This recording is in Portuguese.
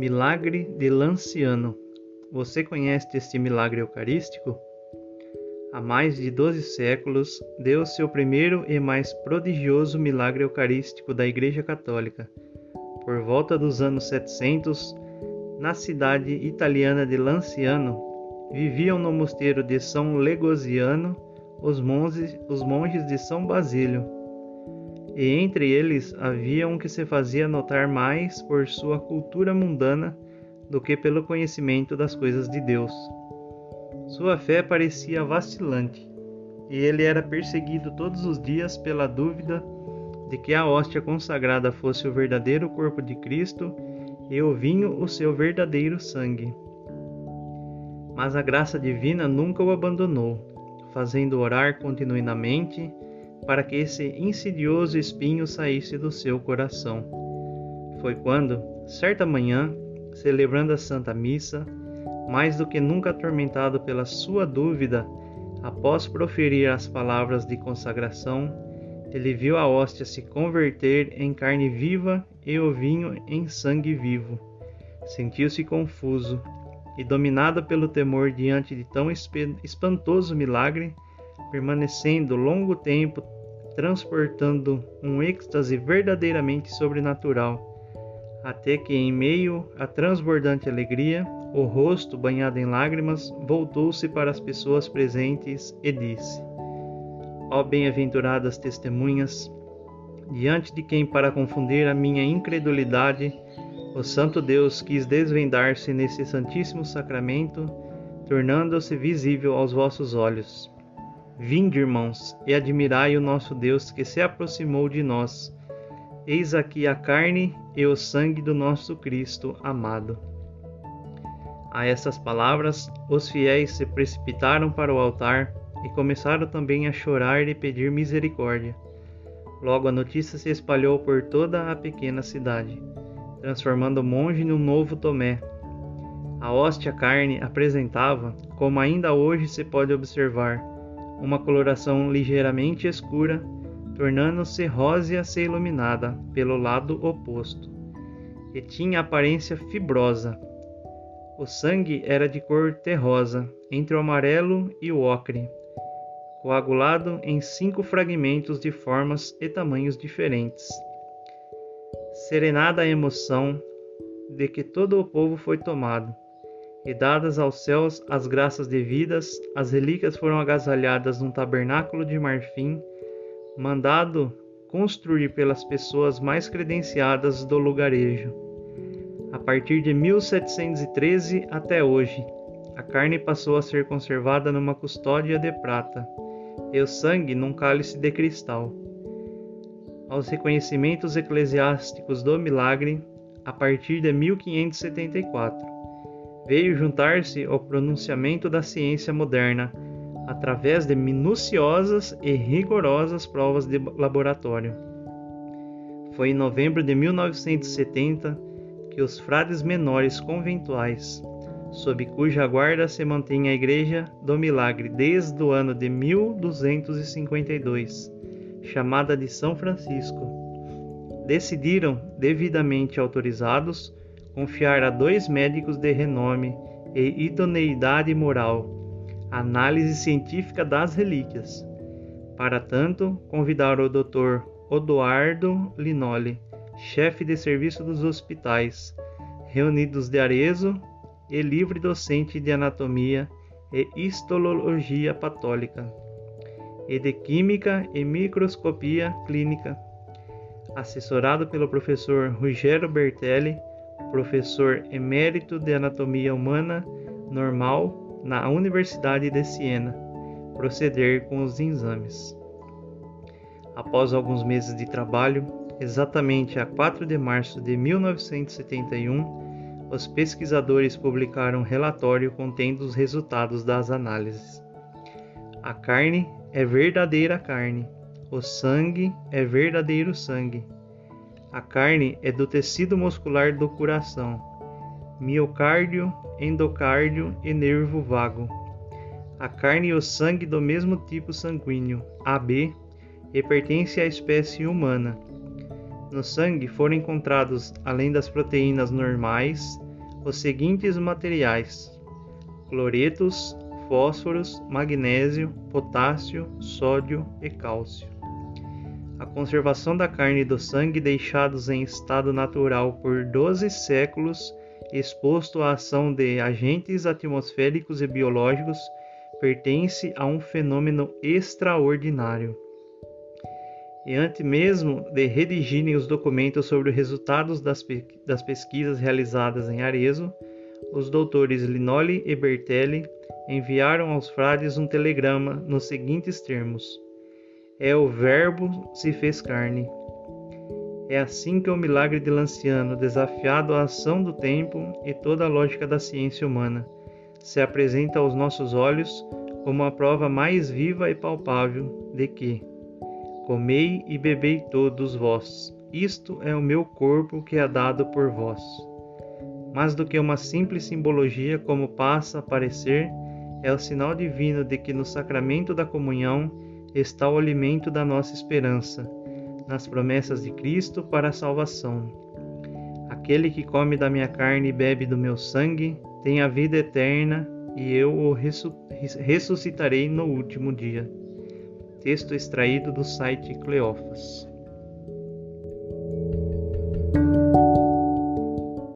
Milagre de Lanciano. Você conhece este milagre eucarístico? Há mais de 12 séculos, deu seu primeiro e mais prodigioso milagre eucarístico da Igreja Católica. Por volta dos anos 700, na cidade italiana de Lanciano, viviam no mosteiro de São Legosiano os monges de São Basílio. E entre eles havia um que se fazia notar mais por sua cultura mundana do que pelo conhecimento das coisas de Deus. Sua fé parecia vacilante, e ele era perseguido todos os dias pela dúvida de que a hóstia consagrada fosse o verdadeiro corpo de Cristo e o vinho o seu verdadeiro sangue. Mas a graça divina nunca o abandonou, fazendo orar continuamente para que esse insidioso espinho saísse do seu coração. Foi quando, certa manhã, celebrando a Santa Missa, mais do que nunca atormentado pela sua dúvida, após proferir as palavras de consagração, ele viu a hóstia se converter em carne viva e o vinho em sangue vivo. Sentiu-se confuso e, dominado pelo temor diante de tão espantoso milagre, permanecendo longo tempo transportando um êxtase verdadeiramente sobrenatural, até que, em meio à transbordante alegria, o rosto, banhado em lágrimas, voltou-se para as pessoas presentes e disse: Ó bem-aventuradas testemunhas, diante de quem, para confundir a minha incredulidade, o Santo Deus quis desvendar-se nesse santíssimo sacramento, tornando-se visível aos vossos olhos. Vinde, irmãos, e admirai o nosso Deus que se aproximou de nós. Eis aqui a carne e o sangue do nosso Cristo amado. A essas palavras, os fiéis se precipitaram para o altar e começaram também a chorar e pedir misericórdia. Logo a notícia se espalhou por toda a pequena cidade, transformando o monge num novo Tomé. A hóstia carne apresentava, como ainda hoje se pode observar, uma coloração ligeiramente escura, tornando-se rósea se iluminada pelo lado oposto, e tinha aparência fibrosa. O sangue era de cor terrosa, entre o amarelo e o ocre, coagulado em 5 fragmentos de formas e tamanhos diferentes. Serenada a emoção de que todo o povo foi tomado, e dadas aos céus as graças devidas, as relíquias foram agasalhadas num tabernáculo de marfim, mandado construir pelas pessoas mais credenciadas do lugarejo. A partir de 1713 até hoje, a carne passou a ser conservada numa custódia de prata, e o sangue num cálice de cristal. Aos reconhecimentos eclesiásticos do milagre, a partir de 1574, veio juntar-se ao pronunciamento da ciência moderna, através de minuciosas e rigorosas provas de laboratório. Foi em novembro de 1970 que os frades menores conventuais, sob cuja guarda se mantém a Igreja do Milagre desde o ano de 1252, chamada de São Francisco, decidiram, devidamente autorizados, confiar a 2 médicos de renome e idoneidade moral a análise científica das relíquias. Para tanto, convidaram o Dr. Odoardo Linoli, chefe de serviço dos hospitais, reunidos de Arezzo e livre docente de anatomia e histologia patológica, e de química e microscopia clínica, assessorado pelo professor Ruggero Bertelli, professor emérito de anatomia humana normal na Universidade de Siena, proceder com os exames. Após alguns meses de trabalho, exatamente a 4 de março de 1971, os pesquisadores publicaram um relatório contendo os resultados das análises. A carne é verdadeira carne, o sangue é verdadeiro sangue. A carne é do tecido muscular do coração, miocárdio, endocárdio e nervo vago. A carne e o sangue do mesmo tipo sanguíneo, AB, e pertence à espécie humana. No sangue foram encontrados, além das proteínas normais, os seguintes materiais: cloretos, fósforos, magnésio, potássio, sódio e cálcio. A conservação da carne e do sangue deixados em estado natural por 12 séculos, exposto à ação de agentes atmosféricos e biológicos, pertence a um fenômeno extraordinário. E antes mesmo de redigirem os documentos sobre os resultados das pesquisas realizadas em Arezzo, os doutores Linoli e Bertelli enviaram aos frades um telegrama nos seguintes termos: "É o Verbo se fez carne." É assim que o milagre de Lanciano, desafiado à ação do tempo e toda a lógica da ciência humana, se apresenta aos nossos olhos como a prova mais viva e palpável de que: "Comei e bebei todos vós, isto é o meu corpo que é dado por vós." Mais do que uma simples simbologia, como passa a parecer, é o sinal divino de que no sacramento da comunhão está o alimento da nossa esperança, nas promessas de Cristo para a salvação. "Aquele que come da minha carne e bebe do meu sangue tem a vida eterna, e eu o ressuscitarei no último dia." Texto extraído do site Cleófas.